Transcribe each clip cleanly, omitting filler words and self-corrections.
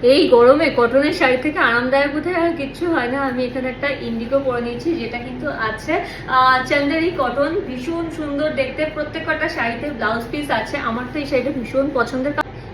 এই গরমে কটনের শাড়ি থেকে আরামদায়ক বোধহয় আর কিচ্ছু হয় না। আমি এখানে একটা ইন্ডিগো পরে নিয়েছি, যেটা কিন্তু আছে চান্দেরি কটন, ভীষণ সুন্দর দেখতে। প্রত্যেকটা শাড়িতে ব্লাউজ পিস আছে। আমার তো এই শাড়িটা ভীষণ পছন্দের।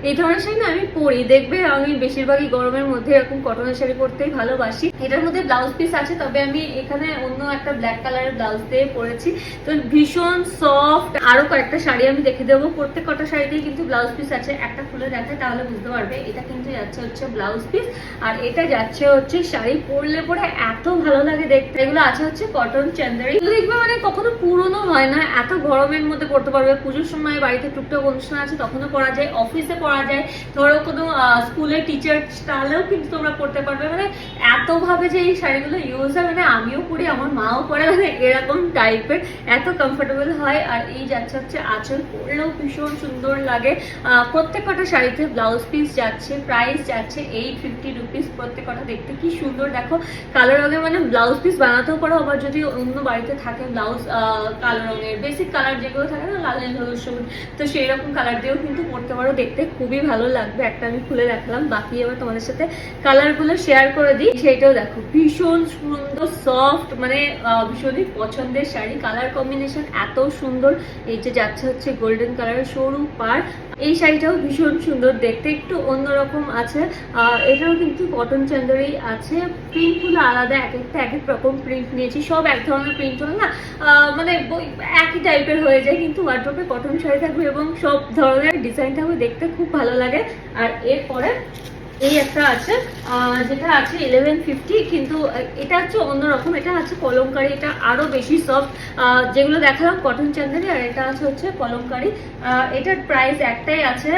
এই ধরনের শাড়ি না আমি পরি, দেখবে আমি বেশিরভাগই গরমের মধ্যে এরকম কটনের শাড়ি পরতেই ভালোবাসি। এটার মধ্যে ব্লাউজ পিস আছে, তবে আমি এখানে অন্য একটা ব্ল্যাক কালারের ব্লাউজ দিয়ে পরেছি। তো ভীষণ সফট। আরো কয়েকটা শাড়ি আমি দেখে দেবো, প্রত্যেকটা শাড়িতেই কিন্তু ব্লাউজ পিস আছে। একটা খুলে দেখায় তাহলে বুঝতে পারবে। এটা কিন্তু যাচ্ছে হচ্ছে ব্লাউজ পিস, আর এটা যাচ্ছে হচ্ছে শাড়ি। পরলে পরে এত ভালো লাগে দেখতে। এগুলো আছে হচ্ছে কটন চান্দেরি। দেখবে মানে কখনো পুরনো হয় না, এত গরমের মধ্যে পরতে পারবে। পুজোর সময় বাড়িতে টুকটাক অনুষ্ঠান আছে তখনও পরা যায়, অফিসে পরা যায়, ধরো কোনো স্কুলের টিচার স্টাইলেও কিন্তু তোমরা পড়তে পারবে। মানে এত ভাবে যে এই শাড়িগুলো ইউজ হয়, মানে আমিও পরি, আমার মাও পরে, মানে এরকম টাইপের, এত কমফোর্টেবল হয়। আর এই যাচ্ছে হচ্ছে আঁচল, পরলেও ভীষণ সুন্দর লাগে। প্রত্যেকটা শাড়িতে ব্লাউজ পিস যাচ্ছে, প্রাইস যাচ্ছে 850 রুপিস। প্রত্যেকটা দেখতে কি সুন্দর দেখো, কালো রঙের, মানে ব্লাউজ পিস বানাতেও পারো। আবার যদি অন্য বাড়িতে থাকে ব্লাউজ কালো রঙের, বেসিক কালার যেগুলো থাকে না, লাল নীল হলুদ সবুজ, তো সেই রকম কালার দিয়েও কিন্তু পরতে পারো। দেখতে খুবই ভালো লাগবে। একটা আমি খুলে রাখলাম, বাকি এবার তোমাদের সাথে কালার গুলো শেয়ার করে দিই। সেইটাও দেখো ভীষণ সুন্দর, সফট, মানে ভীষণই পছন্দের শাড়ি। কালার কম্বিনেশন এত সুন্দর। এই যে যাচ্ছে হচ্ছে গোল্ডেন কালারের সরু পার। এই শাড়িটাও ভীষণ সুন্দর দেখতে, একটু অন্যরকম আছে। এটাও কিন্তু কটন চান্দেরি আছে। প্রিন্ট গুলো আলাদা, এক একটা এক এক রকম প্রিন্ট নিয়েছি। সব এক ধরনের প্রিন্ট হলে না মানে একই টাইপের হয়ে যায়, কিন্তু ওয়ার্ড্রোবে কটন শাড়ি থাকবে এবং সব ধরনের ডিজাইন থাকবে, দেখতে খুব ভালো লাগে। আর এরপরে এই একটা আছে, যেটা আছে 1150, কিন্তু এটা হচ্ছে অন্যরকম। এটা আছে কলমকারি, এটা আরো বেশি সফট। যেগুলো দেখালাম কটন চান্দেরি, আর এটা আছে হচ্ছে কলমকারি। এটার প্রাইস একটাই আছে,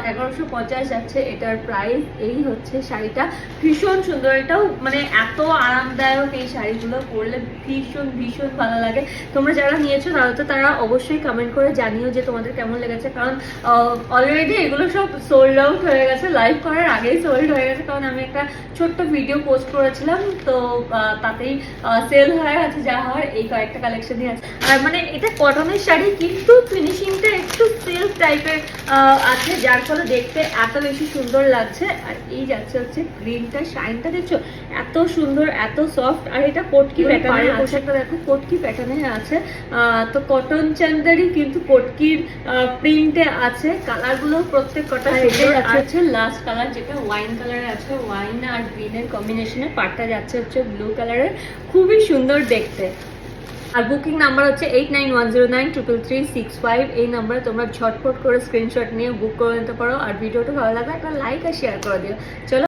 1150 যাচ্ছে এটার প্রাইস। এই হচ্ছে শাড়িটা, ভীষণ সুন্দর। এটাও মানে এত আরামদায়ক, এই শাড়িগুলো পরলে ভীষণ ভীষণ ভালো লাগে। তোমরা যারা নিয়েছো তারা অবশ্যই কমেন্ট করে জানিও যে তোমাদের কেমন লেগেছে, কারণ অলরেডি এগুলো সব সোল্ড আউট হয়ে গেছে, লাইভ করার আগেই সোল্ড হয়ে গেছে। কারণ আমি একটা ছোট্ট ভিডিও পোস্ট করেছিলাম, তো তাতেই সেল হয়ে গেছে। যা হওয়ার এই কয়েকটা কালেকশনই আছে। আর মানে এটা কটনের শাড়ি, কিন্তু ফিনিশিংটা একটু সিল্ক টাইপের আছে, যার ফলে দেখতে এত বেশি সুন্দর লাগছে। আর এই যাচ্ছে হচ্ছে গ্রিনটা, শাইনটা দেখছো এত সুন্দর, এত সফট। আর এটা কোটকি প্যাটার্নের পোশাকটা দেখো, কোটকি প্যাটার্নের আছে। তো কটন চান্দেরি কিন্তু কোটকির প্রিন্টে আছে। কালারগুলো প্রত্যেকটা আছে। লাস্ট কালার যেটা ওয়াইন কালারের আছে, ওয়াইন আর গ্রিনের কম্বিনেশনে, পাটটা যাচ্ছে হচ্ছে ব্লু কালারের, খুবই সুন্দর দেখতে। আর বুকিং নাম্বার হচ্ছে 8910933365। এই নাম্বারে তোমরা ঝটপট করে স্ক্রিনশট নিয়ে বুক করে নিতে পারো। আর ভিডিওটা ভালো লাগলে একটা লাইক আর শেয়ার করে দিও। চলো।